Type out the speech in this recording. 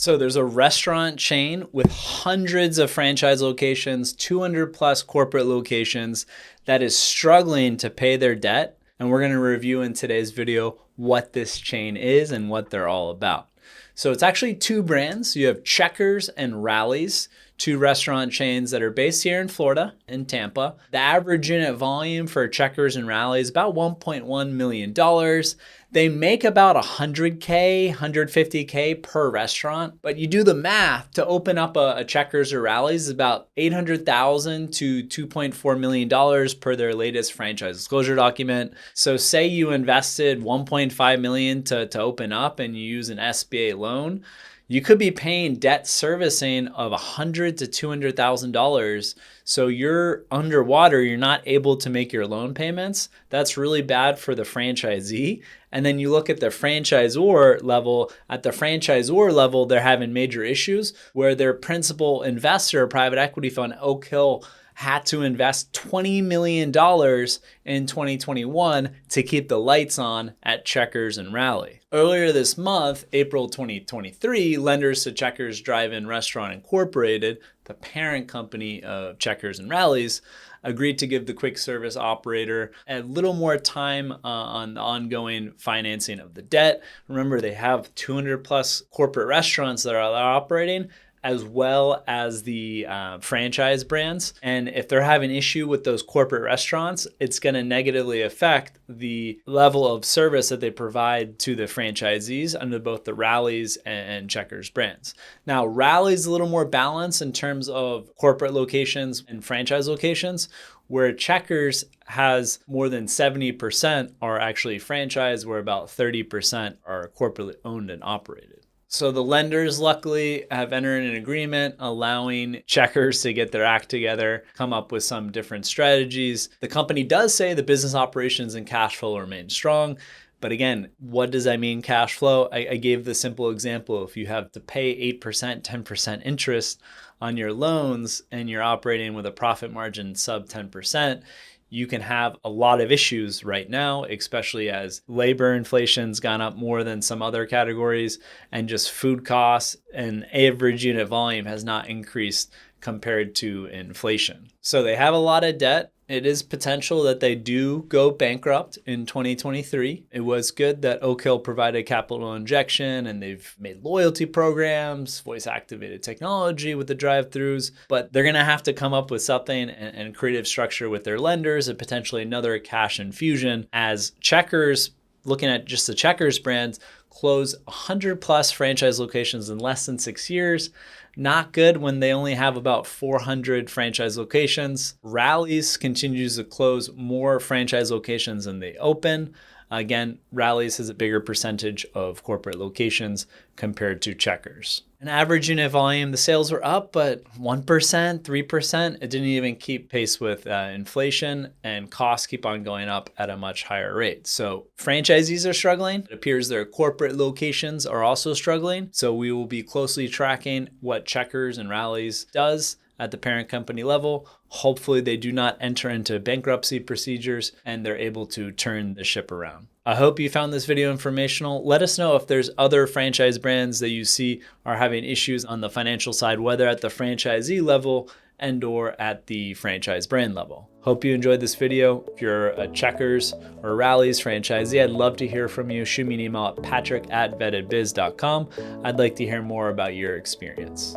So there's a restaurant chain with hundreds of franchise locations, 200 plus corporate locations that is struggling to pay their debt. And we're going to review in today's video what this chain is and what they're all about. So it's actually two brands. You have Checkers and Rally's, two restaurant chains that are based here in Florida, in Tampa. The average unit volume for Checkers and Rally's is about $1.1 million. They make about $100K, $150K per restaurant, but you do the math to open up a Checkers or Rally's is about $800,000 to $2.4 million per their latest franchise disclosure document. So say you invested $1.5 million to open up and you use an SBA loan, you could be paying debt servicing of $100,000 to $200,000. So you're underwater, you're not able to make your loan payments. That's really bad for the franchisee. And then you look at the franchisor level. At the franchisor level, they're having major issues where their principal investor, private equity fund, Oak Hill, had to invest $20 million in 2021 to keep the lights on at Checkers and Rally. Earlier this month, April 2023, lenders to Checkers Drive-In Restaurant Incorporated, the parent company of Checkers and Rally's, agreed to give the quick service operator a little more time on the ongoing financing of the debt. Remember, they have 200 plus corporate restaurants that are operating, as well as the franchise brands. And if they're having issue with those corporate restaurants, it's going to negatively affect the level of service that they provide to the franchisees under both the Rally's and Checkers brands. Now, Rally's a little more balanced in terms of corporate locations and franchise locations, where Checkers has more than 70% are actually franchise, where about 30% are corporately owned and operated. So the lenders luckily have entered an agreement allowing Checkers to get their act together, come up with some different strategies. The company does say the business operations and cash flow remain strong. But again, what does that mean, cash flow? I gave the simple example. If you have to pay 8%, 10% interest on your loans and you're operating with a profit margin sub 10%, you can have a lot of issues right now, especially as labor inflation's gone up more than some other categories, and just food costs and average unit volume has not increased compared to inflation. So they have a lot of debt. It is potential that they do go bankrupt in 2023. It was good that Oak Hill provided capital injection and they've made loyalty programs, voice activated technology with the drive-thrus, but they're going to have to come up with something and creative structure with their lenders and potentially another cash infusion as Checkers, looking at just the Checkers brand, close 100 plus franchise locations in less than 6 years. Not good when they only have about 400 franchise locations. Rally's continues to close more franchise locations than they open. Again, Rally's has a bigger percentage of corporate locations compared to Checkers. An average unit volume, the sales were up, but 1%, 3%. It didn't even keep pace with inflation, and costs keep on going up at a much higher rate. So franchisees are struggling. It appears their corporate locations are also struggling. So we will be closely tracking what Checkers and Rally's does at the parent company level. Hopefully they do not enter into bankruptcy procedures and they're able to turn the ship around. I hope you found this video informational. Let us know if there's other franchise brands that you see are having issues on the financial side, whether at the franchisee level and or at the franchise brand level. Hope you enjoyed this video. If you're a Checkers or Rally's franchisee, I'd love to hear from you. Shoot me an email at patrick@vettedbiz.com. I'd like to hear more about your experience.